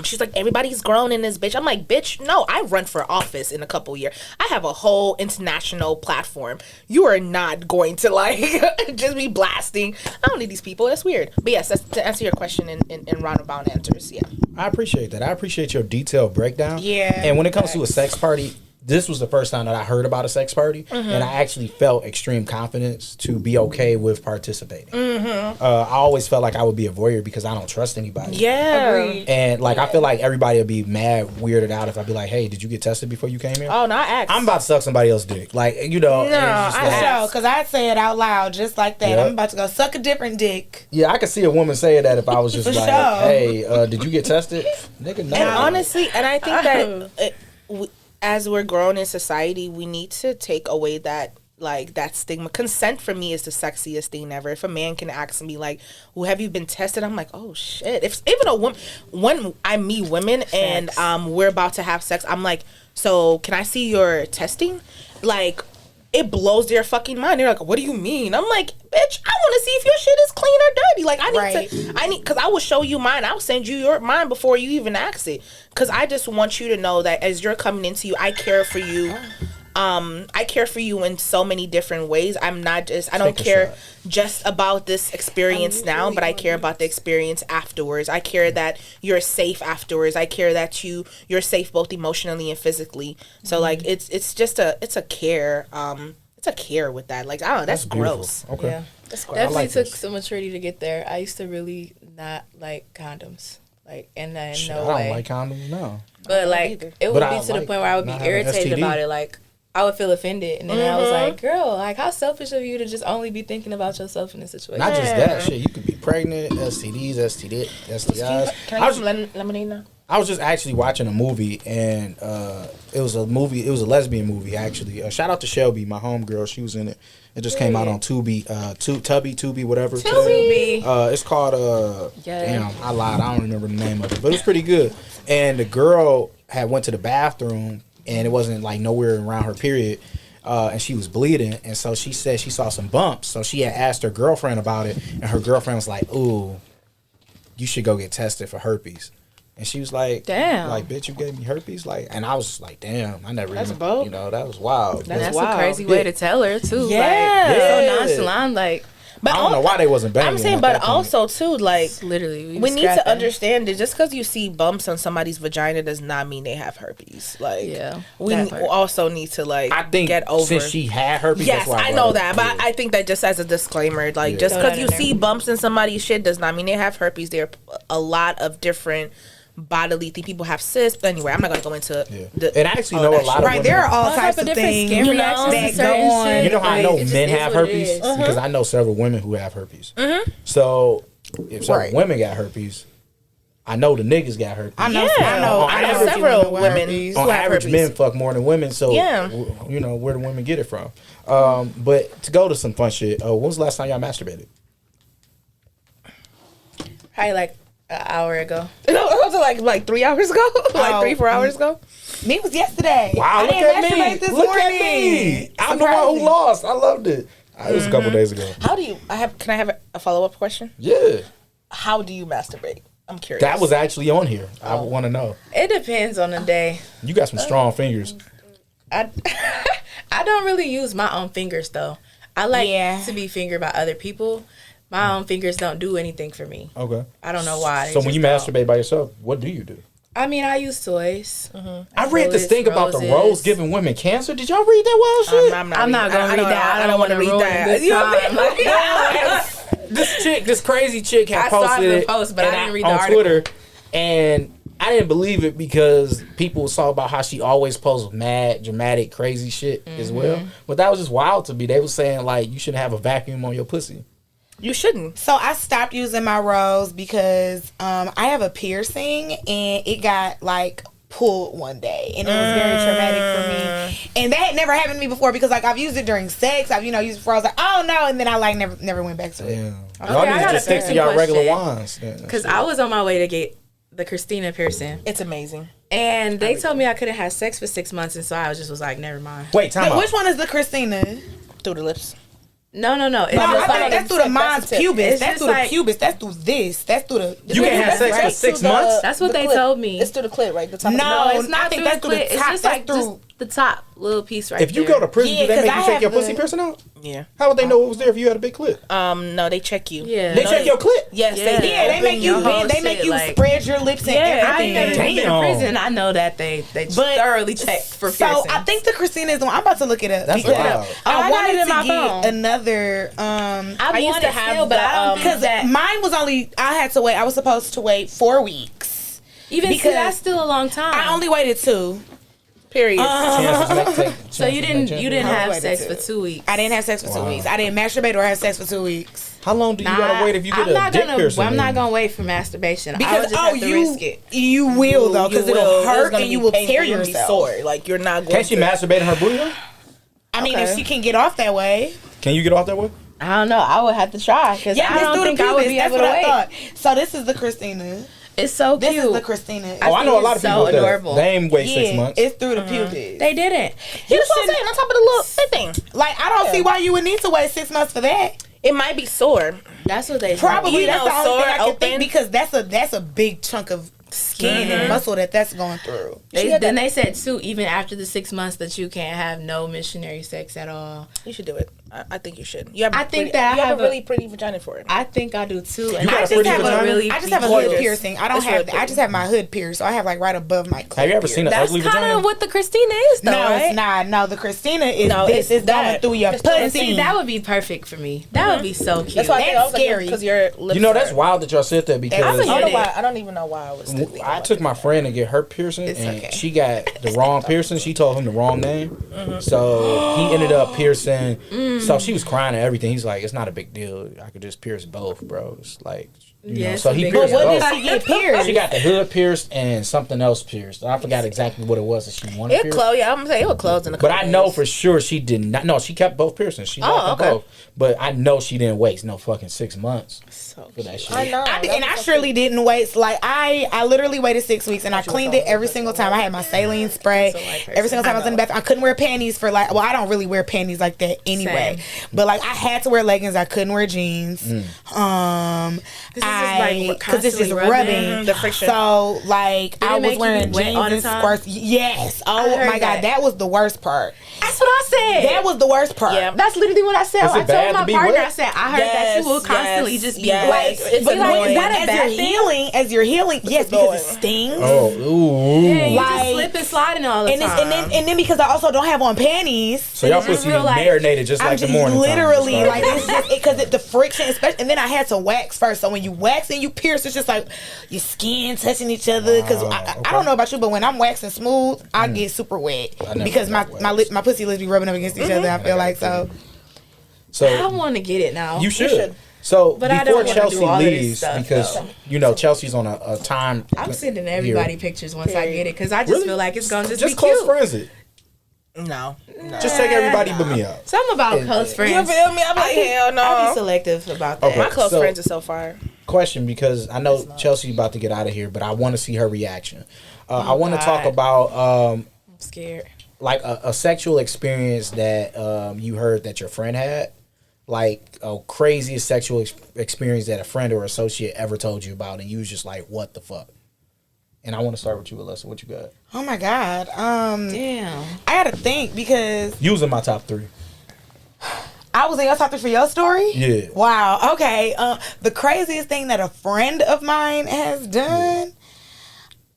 she's like, everybody's grown in this bitch. I'm like, bitch, no, I run for office in a couple years. I have a whole international platform. You are not going to just be blasting. I don't need these people. That's weird. But yes, that's to answer your question in roundabout answers. Yeah. I appreciate that. I appreciate your detailed breakdown. Yeah. And when it comes to a sex party, this was the first time that I heard about a sex party, and I actually felt extreme confidence to be okay with participating. I always felt like I would be a voyeur because I don't trust anybody. Yeah. Agreed. And I feel like everybody would be mad, weirded out if I'd be like, hey, did you get tested before you came here? Oh, no, I asked. I'm about to suck somebody else's dick. No, I know, because I'd say it out loud just like that. Yep. I'm about to go suck a different dick. Yeah, I could see a woman saying that if I was just sure. Hey, did you get tested? Nigga, no. And honestly, and I think that as we're growing in society, we need to take away that like that stigma. Consent for me is the sexiest thing ever. If a man can ask me like, well, have you been tested? I'm like, oh shit. If even a woman, when I meet women and we're about to have sex, I'm like, so can I see your testing? Like, it blows their fucking mind. They're like, what do you mean? I'm like, bitch, I want to see if your shit is clean or dirty. Like, I need, because I will show you mine. I'll send you mine before you even ask it. Because I just want you to know that as you're coming into you, I care for you. I care for you in so many different ways. I don't care just about this experience now, but I care about the experience afterwards. I care that you're safe afterwards. I care that you're safe both emotionally and physically. So like it's a care. It's a care with that. Like, oh, that's gross. Okay. Yeah. That's gross. Definitely took some maturity to get there. I used to really not like condoms. Like, and then Shit, no I way. don't like condoms, no. But like, it would be to the point where I would be irritated STD. about it. Like, I would feel offended, and then I was like, "Girl, like, how selfish of you to just only be thinking about yourself in this situation." Not just that shit. You could be pregnant, STDs, STIs. Can I get some lemonade now? I was just actually watching a movie, and it was a lesbian movie actually. Shout out to Shelby, my homegirl. She was in it. It just came out on Tubi, Tubi, whatever. Tubi. It's called damn, I lied. I don't remember the name of it, but it was pretty good. And the girl had went to the bathroom, and it wasn't like nowhere around her period. And she was bleeding, and so she said she saw some bumps. So she had asked her girlfriend about it, and her girlfriend was like, "Ooh, you should go get tested for herpes." And she was like, "Damn, like, bitch, you gave me herpes." Like, and I was just like, "Damn, I never That's even, bold. you know, that was wild." That's wild. a crazy way to tell her too. Yeah. Like, so nonchalant. Like, But I don't know why they wasn't banging. I'm saying, at but that point. also too, like, it's literally, we need to understand that just because you see bumps on somebody's vagina does not mean they have herpes. Like, Yeah, we that part. also need to like I think get over. since she had herpes, Yes, that's why I brought know it that, up. but I think that just as a disclaimer, like, just Throw because that you in there. see bumps in somebody's shit does not mean they have herpes. There are a lot of different bodily things. People have cysts. But anyway, I'm not gonna go into And I actually know a lot of Right, women. there are all All types of different things skin you reactions know, to that certain go on. shit. You know how I Like, know it just men is have what it herpes? is. Because I know several women who have herpes. So if several women got herpes, I know the niggas got herpes. I know, Yeah. I know average, several with women herpes. who On have average, herpes. men fuck more than women. So Yeah. you know where do women get it from? But to go to some fun shit. When was the last time y'all masturbated? Probably like an hour ago. Was it like 3 hours ago? Like 3-4 hours ago? Me was yesterday. Wow, I look didn't at me! masturbate this Look morning. at me! I'm the one Surprising. who lost. I loved it. It was a couple days ago. How do you? Can I have a follow up question? Yeah, How do you masturbate? I'm curious. that was actually on here. I would want to know. It depends on the day. You got some strong fingers. I I don't really use my own fingers though. I like Yeah. to be fingered by other people. My own fingers don't do anything for me. Okay. I don't know why. So They when you just masturbate by yourself, what do you do? I mean, I use toys. I read this thing about the roses. rose giving women cancer. Did y'all read that wild shit? I'm not gonna read that. I don't want to read that. You know what I mean? This crazy chick had I saw posted the it post, but I and didn't read the on article. Twitter, and I didn't believe it because people saw about how she always posts mad, dramatic, crazy shit as well. But that was just wild to me. They were saying like you shouldn't have a vacuum on your pussy. You shouldn't. So I stopped using my rose because I have a piercing and it got like pulled one day and it was very traumatic for me. And that had never happened to me before because like I've used it during sex. I've used it before. I was like, oh no, and then I like never went back to it. Yeah. Y'all I need to got just a stick to question. y'all regular wands. Because I was on my way to get the Christina piercing, It's amazing. and they told me I couldn't have sex for 6 months, and so I was like, never mind. Wait, time out. Which one is the Christina? Through the lips. No. It's No, just I like- think that's through the mons pubis. It's That's just through the like- pubis. That's through this. That's through the. You can't have sex for 6 months? That's what The they clit. told me. It's through the clit, right? The top of the No, No, it's not I think through that's the through the clit. It's top. just That's like through- just the top little piece right If you there. go to prison, Yeah, do they 'cause make I you take have your the- pussy piercing out? Yeah. How would they know it was there if you had a big clit? No, they check you. Yeah. They check your clit? Yes, Yeah. they Yeah, they open make you your whole bend. They make shit, you like- spread your lips and Yeah, I ain't never everything. been to Damn. prison. I know that they thoroughly check for So piercings. I think the Christina is the one. I'm about to look it up. That's because wild. I I got wanted it in to my get phone. another. I used used to to have have, but I don't think Because that. mine was only. I had to wait. I was supposed to wait 4 weeks. Even because that's still a long time. I only waited 2. Period. So you didn't have waited sex too. for 2 weeks. I didn't have sex for 2 weeks. I didn't masturbate or have sex for 2 weeks. How long do you gotta wait if you get a dick piercing? I'm not then? gonna wait for masturbation. I Because would just have to risk it. you will though, because You it'll It's hurt gonna and be you will painful, tear you're gonna be yourself. sore. Like you're not going Can't she to. masturbate in her booty hole? I mean, if she can get off that way. Can you get off that way? I don't know. I would have to try because I don't think I would be able to wait. So this is the Christina. It's so cute. This is the Christina. I know a lot of people so adorable. They ain't wait 6 months. It's through the pubic. They didn't. You know what I'm saying? On top of the little thing. Like, I don't see why you would need to wait 6 months for that. It might be sore. That's what they Probably. You That's know, the only thing I can sore, think open. because that's a big chunk of skin and muscle that's going through. Then they said too, even after the 6 months, that you can't have no missionary sex at all. You should do it. I think you should. You have I think that you I have have a really pretty vagina for it. I think I do too. And You got I a just pretty have vagina? a really. I just have a gorgeous. hood piercing. I don't It's have really I just have my hood pierced, so I have like right above my clit. Have you ever seen an That's ugly kind vagina? of what the Christina is, though, No, right? it's not. No, the Christina is No, this it's is going that. through your It's pussy. And see, that would be perfect for me. That would be so cute. That's why I think I was That's scary. because your lips. You know, that's are- wild that y'all said that because I don't know heard why. it. I don't even know why I was. thinking I about took it. my friend to get her piercing, and okay. she got the wrong piercing. She told him the wrong name, so he ended up piercing. So she was crying and everything. He's like, "It's not a big deal. I could just pierce both, bro." It's like, you know. it's So a he big pierced deal. What both. did she get pierced? She got the hood pierced and something else pierced. I forgot exactly what it was that she wanted It pierced. close. Yeah, I'm gonna say it will close in a But couple I know days. for sure she did not. No, she kept both piercings. She liked them okay. both. But I know she didn't waste no fucking 6 months for that shit. I know. I surely didn't wait. Like I literally waited 6 weeks and I cleaned it every single time. I had my saline spray every single time I was in the bathroom. I couldn't wear panties for like. Well, I don't really wear panties like that anyway. But like I had to wear leggings. I couldn't wear jeans. Because it's just rubbing the friction. So like I it was make you wearing wet jeans all the and time? skirts. Yes. Oh heard my god, that. that was the worst part. That's what I said. That was the worst part. Yeah. That's literally what I said. Is it I bad told to my be partner, wet? I said, I heard that you will constantly just be yes. wet. It's But like, annoying. is that a as bad you're thing? healing, yes, because it stings. Oh, ooh. Yeah, you Like- just slip and sliding all the And, time. and then because I also don't have on panties, So y'all pussy real life. marinated just I'm like just the morning literally time. like it's just because the friction, especially. And then I had to wax first. So when you wax and you pierce, it's just like your skin touching each other. Because I don't know about you, but when I'm waxing smooth, I get super wet because my pussy lips be rubbing up against each other. I feel like so. So I want to get it now. you should. So But I before don't wanna Chelsea do all of this leaves, stuff, because though. you know Chelsea's on a time. I'm sending everybody pictures once I get it because I just Really? feel like it's gonna just Just be close cute. friends it. No. Just take everybody but me out. Something about close You friends. feel me? I'm like, hell I'll be no. selective about that. Okay. My close So- friends are so far. Question, because I know Chelsea about to get out of here, but I want to see her reaction. I want to God. talk about I'm scared. like a sexual experience that you heard that your friend had, like a craziest sexual experience that a friend or associate ever told you about, and you was just like, what the fuck? And I want to start with you, Alyssa. What you got? Oh my god. Damn. I gotta think because You was in my top 3. I was in your top 3 for your story. Yeah. Wow. Okay. The craziest thing that a friend of mine has done.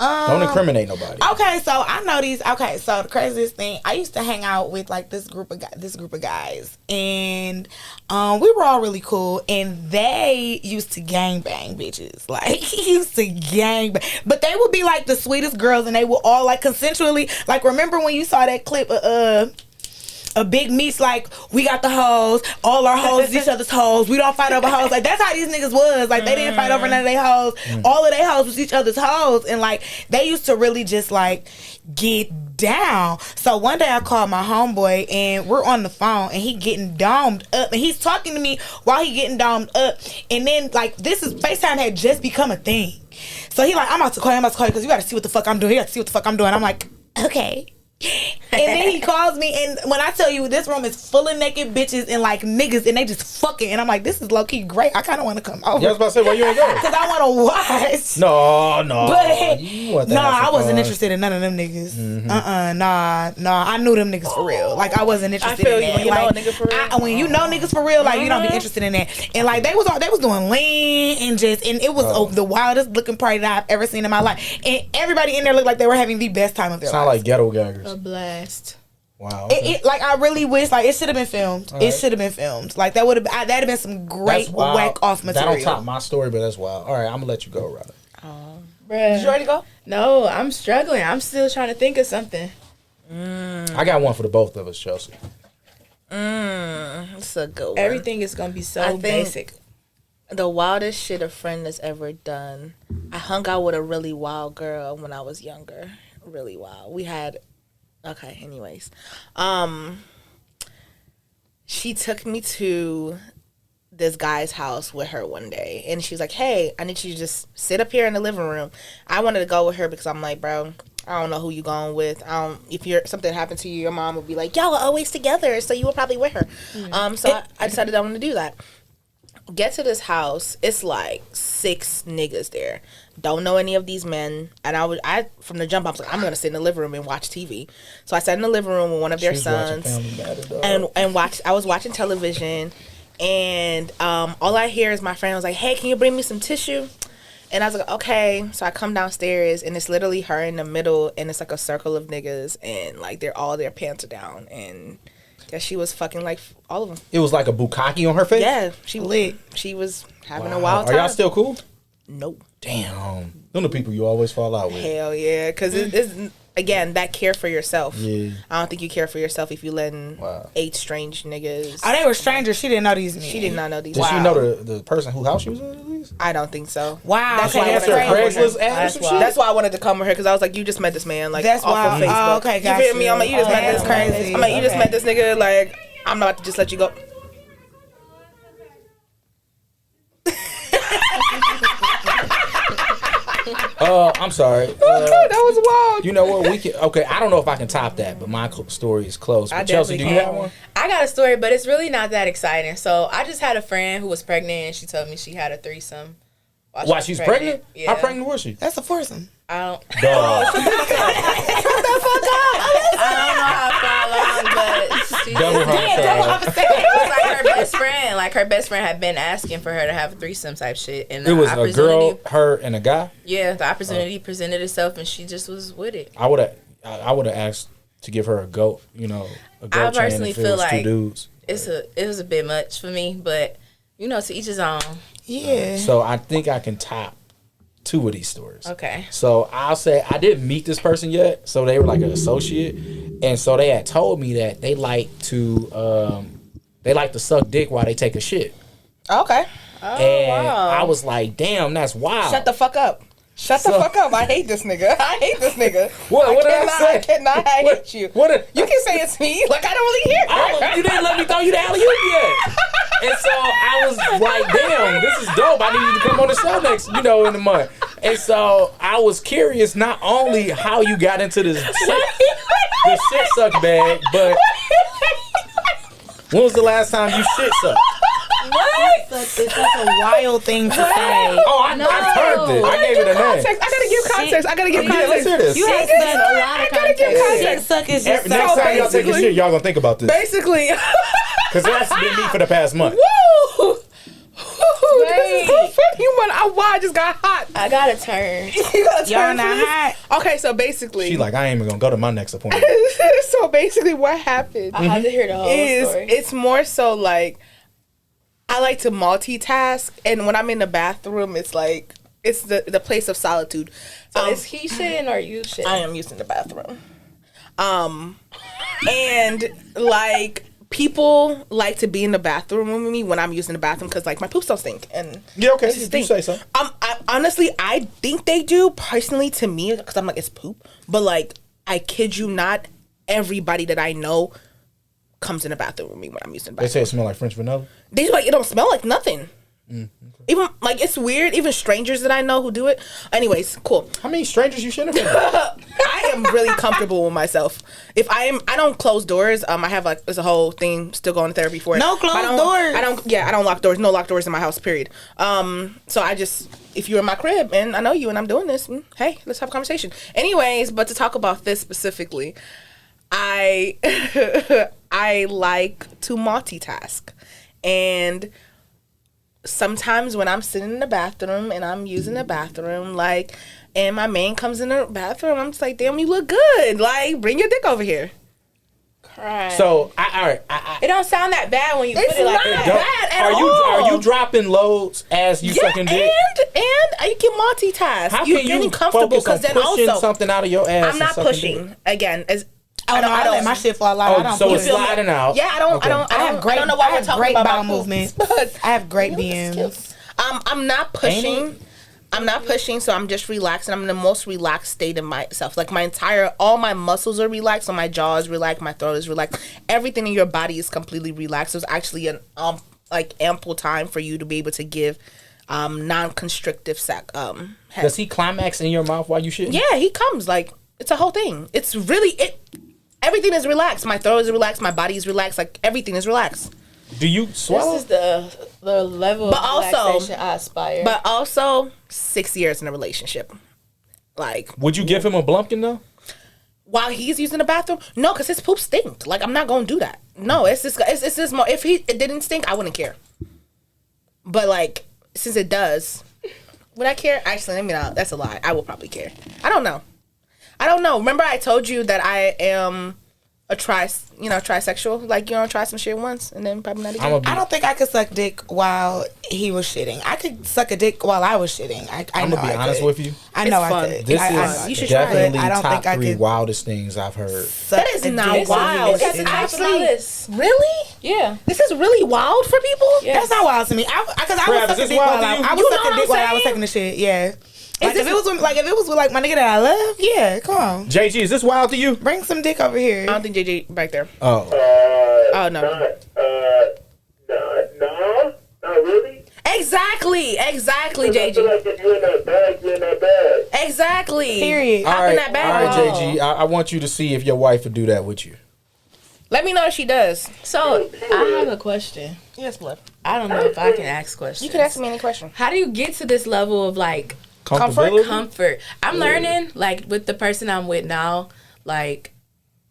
Don't incriminate nobody. Okay, so I know these. Okay, so the craziest thing, I used to hang out with like this group of guys, and we were all really cool, and they used to gangbang bitches, like used to gangbang, but they would be like the sweetest girls, and they would all like consensually, like remember when you saw that clip of a Big Meat's like, we got the hoes, all our hoes, each other's hoes, we don't fight over hoes. Like, that's how these niggas was. Like, they didn't fight over none of their hoes. All of their hoes was each other's hoes. And, like, they used to really just, like, get down. So, one day I called my homeboy, and we're on the phone, and he getting domed up. And he's talking to me while he getting domed up. And then, like, FaceTime had just become a thing. So, he like, I'm about to call you, because you got to see what the fuck I'm doing. You got to see what the fuck I'm doing. I'm like, okay. And then he calls me, and when I tell you this room is full of naked bitches and like niggas, and they just fucking, and I'm like, this is low key great. I kind of want to come over. Yeah, I was about to say, why you ain't go? Because I want to watch. No. But You want that nah, after I wasn't fun. interested in none of them niggas. Nah. I knew them niggas for real. Like I wasn't interested feel in you that. when you like, know a nigga for real. when you know niggas for real, like you don't be interested in that. And like they was doing lean and it was the wildest looking party that I've ever seen in my life. And everybody in there looked like they were having the best time of their Sound lives. like ghetto gaggers. A blast. Wow. Okay. Like I really wish like it should have been filmed. All It right. should have been filmed. Like that'd have been some great That's wild. whack off material. That don't top my story, but that's wild. All right, I'm gonna let you go, Ryder. Bruh. Did you ready to go? No, I'm struggling. I'm still trying to think of something. I got one for the both of us, Chelsea. It's a good one. Everything is gonna be so I think- basic. The wildest shit a friend has ever done. I hung out with a really wild girl when I was younger. Really wild. We had. Okay. Anyways, she took me to this guy's house with her one day, and she was like, hey, I need you to just sit up here in the living room. I wanted to go with her because I'm like, bro, I don't know who you going with. If something happened to you, your mom would be like, y'all are always together, so you were probably with her. So I decided I wanted to do that. Get to this house, it's like 6 niggas there. Don't know any of these men, and I from the jump, I was like, I'm gonna sit in the living room and watch TV. So I sat in the living room with one of their sons, and watched. I was watching television, and all I hear is my friend was like, "Hey, can you bring me some tissue?" And I was like, "Okay." So I come downstairs, and it's literally her in the middle, and it's like a circle of niggas, and like their pants are down, and yeah, she was fucking like all of them. It was like a bukkake on her face? Yeah, she lit. She was having a wild time. Are y'all still cool? Nope. Damn. Them the people you always fall out with. Hell yeah. Because it's, again, that care for yourself. Yeah. I don't think you care for yourself if you letting 8 strange niggas. Oh, they were strangers. She didn't know these men. She did not know these. Did she know the person whose house she was in at least? I don't think so. Wow. That's okay, why that's Craigslist ad or some shit? That's why I wanted to come with her, because I was like, you just met this man, like, That's off why. of Facebook. Oh, okay, got you feel me? I'm like, you just met this crazy. I'm like, you just met this nigga, like, I'm not about to just let you go. I'm sorry. That was wild. You know what? We can. Okay, I don't know if I can top that, but my story is close. But Chelsea, do you have one? I got a story, but it's really not that exciting. So I just had a friend who was pregnant, and she told me she had a threesome. While she's pregnant? Yeah. How pregnant was she? That's a foursome. I don't. Dog. Shut the fuck up! I don't know how far along, but she Double homicide. it was like her best friend. Like her best friend had been asking for her to have a threesome type shit, and It was a girl, her, and a guy. Yeah, the opportunity presented itself, and she just was with it. I would have asked to give her a goat. You know, a goat. I personally chain if it feel was like 2 dudes. it was a bit much for me, but to each his own. Yeah. So I think I can top 2 of these stories. Okay. So I'll say I didn't meet this person yet. So they were like an associate, and so they had told me that they like to suck dick while they take a shit. Okay. And I was like, damn, that's wild. Shut the fuck up. Shut the fuck up. I hate this nigga. I hate this nigga. What did I say? I cannot. I hate you. You can say it's me. Like, I don't really hear. You didn't let me throw you the alley-oop yet. And so I was like, damn, this is dope. I need you to come on the show next, in the month. And so I was curious not only how you got into this the shit suck bag, but when was the last time you shit sucked? What? It's such a wild thing to say. Oh, I heard it. I gave it a name. I gotta give context. I gotta give context. Let's hear this. You have said a lot of context. Shit suck is just Next time y'all take a shit, y'all gonna think about this. Basically. Because that's been me for the past month. Woo! This is so funny. Why I just got hot. I got a turn. Y'all not hot. Okay, so basically. She like, I ain't even gonna go to my next appointment. So basically what happened I had to hear the whole story. It's more so like, I like to multitask, and when I'm in the bathroom, it's like, it's the place of solitude. So is he shitting or you shitting? I am using the bathroom. And like, people like to be in the bathroom with me when I'm using the bathroom because like my poops don't stink. And yeah, okay, you say so. Honestly, I think they do personally to me because I'm like, it's poop. But like, I kid you not, everybody that I know comes in the bathroom with me when I'm using the bathroom. They say it smells like French vanilla. They like, it don't smell like nothing. Okay. Even like, it's weird. Even strangers that I know who do it. Anyways, cool. How many strangers you shouldn't have? I am really comfortable with myself. I don't close doors. I have like, there's a whole thing still going to therapy for it. No closed doors. I don't lock doors. No locked doors in my house. Period. So I just, if you're in my crib and I know you and I'm doing this, hey, let's have a conversation. Anyways, but to talk about this specifically, I like to multitask, and sometimes when I'm sitting in the bathroom and I'm using the bathroom, like, and my man comes in the bathroom, I'm just like, damn, you look good. Like, bring your dick over here. Cry. So, it don't sound that bad when you put it like that. Bad at all. Are you dropping loads as you sucking dick? And you can multitask. How You're can getting you comfortable focus on because then pushing also something out of your ass? I'm not and sucking pushing. dick? Again, as I let my shit fall out. I don't so push. it's sliding out. Yeah, I don't know why we're talking about bowel my movements. but I have great BMs. I'm not pushing. I'm not pushing, so I'm just relaxing. I'm in the most relaxed state of myself. Like all my muscles are relaxed, so my jaw is relaxed, my throat is relaxed. Everything in your body is completely relaxed. So it's actually an ample time for you to be able to give non-constrictive sex. Does he climax in your mouth while you shit? Yeah, he comes. Like, it's a whole thing. It's really everything is relaxed. My throat is relaxed. My body is relaxed. Like, everything is relaxed. Do you swallow? This is the level of relaxation I aspire. But also, 6 years in a relationship. Like, would you give him a blumpkin though? While he's using the bathroom? No, because his poop stinked. Like, I'm not going to do that. No, it's just more. If it didn't stink, I wouldn't care. But, like, since it does, would I care? Actually, that's a lie. I will probably care. I don't know. Remember I told you that I am a trisexual? Like, try some shit once and then probably not again. I don't think I could suck dick while he was shitting. I could suck a dick while I was shitting. I'm going to be honest with you. I know fun. I could. This is you should try it. definitely I don't top think I 3 could. wildest things I've heard. That is not wild. It's actually... Really? Yeah. This is really wild for people? Yes. That's not wild to me. Because I was sucking dick while I was sucking the shit. Yeah. Like if it was with my nigga that I love, yeah, come on. JG, is this wild to you? Bring some dick over here. I don't think JJ back there. Oh. Oh, no. No, not really. Exactly, JG. Like if you're in that bag, you're in that bag. Exactly. Period. All Hop in that bag. right, JG. I want you to see if your wife would do that with you. Let me know if she does. So I have a question. Yes, blood. I don't know if I can ask questions. You can ask me any question. How do you get to this level of like comfort? I'm learning, like with the person I'm with now, like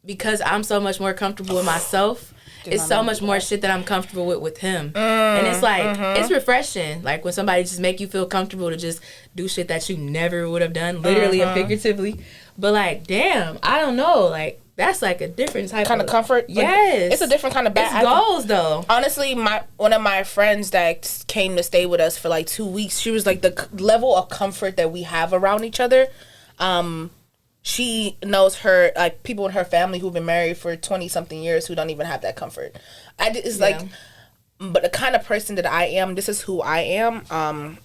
because I'm so much more comfortable with myself. It's so much more shit that I'm comfortable with him. And it's like, it's refreshing. Like when somebody just make you feel comfortable to just do shit that you never would have done, literally and figuratively. But like, damn, I don't know. Like, that's like a different type Kind of comfort? Yes. Like, it's a different kind of It's goals though. Honestly, one of my friends that came to stay with us for like 2 weeks, she was like the level of comfort that we have around each other. She knows her, like, people in her family who've been married for 20-something years who don't even have that comfort. Like, but the kind of person that I am, this is who I am.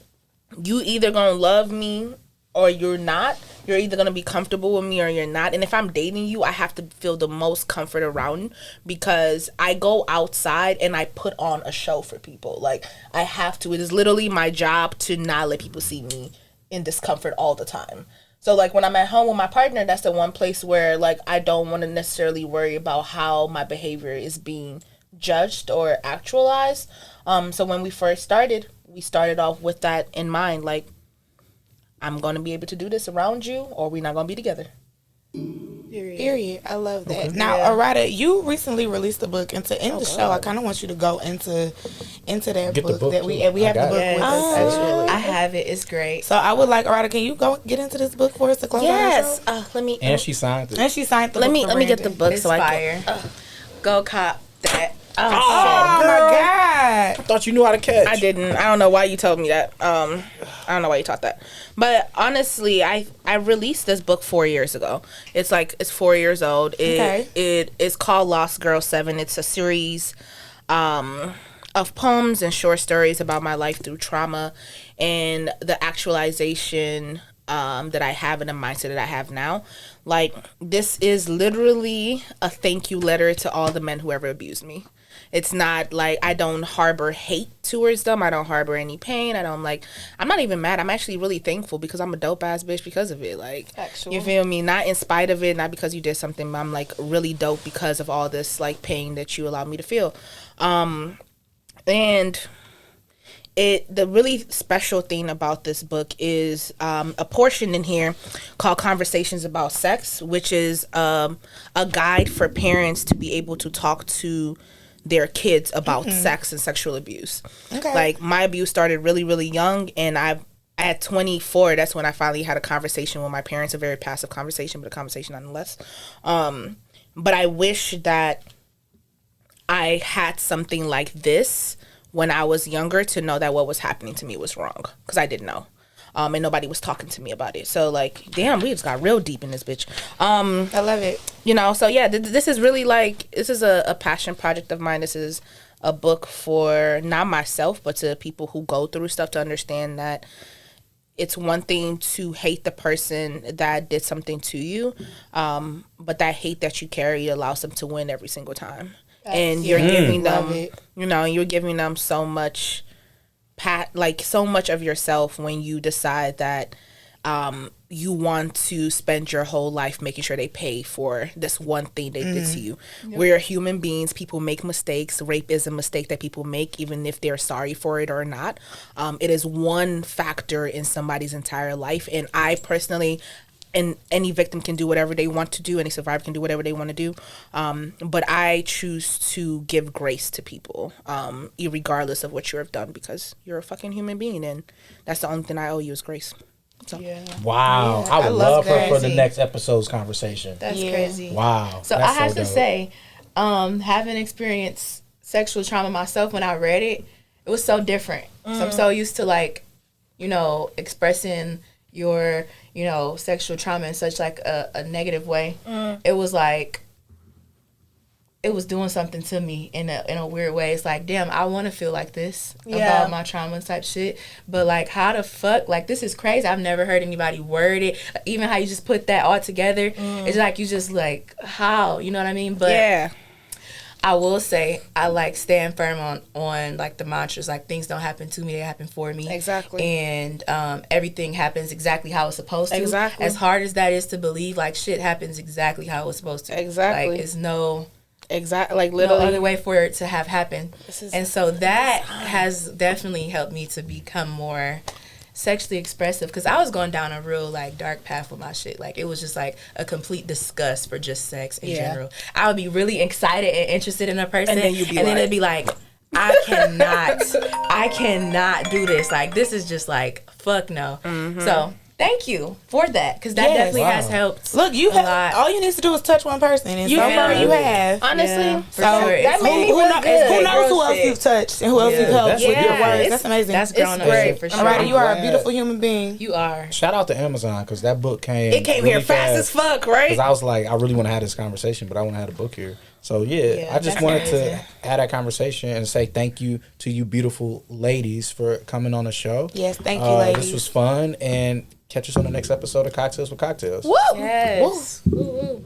You either gonna love me or you're not. You're either gonna be comfortable with me or you're not. And if I'm dating you, I have to feel the most comfort around because I go outside and I put on a show for people. Like, I have to. It is literally my job to not let people see me in discomfort all the time. So, like, when I'm at home with my partner, that's the one place where, like, I don't want to necessarily worry about how my behavior is being judged or actualized. So when we first started, we started off with that in mind. Like, I'm going to be able to do this around you or we're not going to be together. Period. I love that. Okay. Now, Arada, you recently released a book, and to end the show, I kind of want you to go into that book that we have the book with us. Actually, I have it. It's great. So I would like Arada. Can you go get into this book for us to close out the show? Let me. And she signed it. And she signed the book. Let me get the book it's so fire. I can. Go cop that. Oh my God! I thought you knew how to catch. I didn't. I don't know why you told me that. I don't know why you taught that. But honestly, I released this book 4 years ago. It's 4 years old. It is called Lost Girl 7. It's a series of poems and short stories about my life through trauma and the actualization that I have and the mindset that I have now. Like, this is literally a thank you letter to all the men who ever abused me. It's not like I don't harbor hate towards them. I don't harbor any pain. I'm not even mad. I'm actually really thankful because I'm a dope ass bitch because of it. Like, you feel me? Not in spite of it, not because you did something, but I'm like really dope because of all this like pain that you allowed me to feel. And the really special thing about this book is a portion in here called Conversations About Sex, which is a guide for parents to be able to talk to their kids about sex and sexual abuse. Okay. Like, my abuse started really, really young, and at 24, that's when I finally had a conversation with my parents, a very passive conversation, but a conversation nonetheless. But I wish that I had something like this when I was younger to know that what was happening to me was wrong, because I didn't know. And nobody was talking to me about it. So, like, damn, we just got real deep in this bitch. I love it. So, yeah, this is really, like, this is a passion project of mine. This is a book for not myself, but to people who go through stuff to understand that it's one thing to hate the person that did something to you, but that hate that you carry allows them to win every single time. And you're giving them, you're giving them so much, so much of yourself when you decide that you want to spend your whole life making sure they pay for this one thing they did to you. Yep. We're human beings. People make mistakes. Rape is a mistake that people make, even if they're sorry for it or not. It is one factor in somebody's entire life. And I personally, and any victim can do whatever they want to do. Any survivor can do whatever they want to do. But I choose to give grace to people, regardless of what you have done, because you're a fucking human being. And that's the only thing I owe you is grace. So. Yeah. Wow. I would love her for the next episode's conversation. That's crazy. Wow. So I have to say, having experienced sexual trauma myself, when I read it, it was so different. So I'm so used to expressing your, sexual trauma in such a negative way. It was it was doing something to me in a weird way. It's like, damn, I want to feel like this about my trauma type shit. But how the fuck? This is crazy. I've never heard anybody word it. Even how you just put that all together. It's you just how? You know what I mean? But I will say I stand firm on the mantras. Things don't happen to me, they happen for me. Exactly. And everything happens exactly how it's supposed to. Exactly. As hard as that is to believe, shit happens exactly how it's supposed to. Exactly. It's no... Exactly, literally. No other way for it to have happened. And so that has definitely helped me to become more sexually expressive, because I was going down a real dark path with my shit. It was just a complete disgust for just sex in general. I would be really excited and interested in a person, and then it'd be I cannot do this. This is just fuck no. So thank you for that, because that definitely has helped. Look, you have all you need to do is touch one person, and so far you have. Honestly, so that made me who knows who else you've touched and who else you've helped with your words. That's amazing. That's grown up shit for sure. Alrighty, you are a beautiful human being. You are. Shout out to Amazon, because that book came. It came really here fast as fuck, right? Because I was I really want to have this conversation, but I want to have the book here. So I just wanted to have that conversation and say thank you to you beautiful ladies for coming on the show. Yes, thank you, ladies. This was fun, and catch us on the next episode of Cocktails with Cocktails. Woo! Yes. Woo. Woo.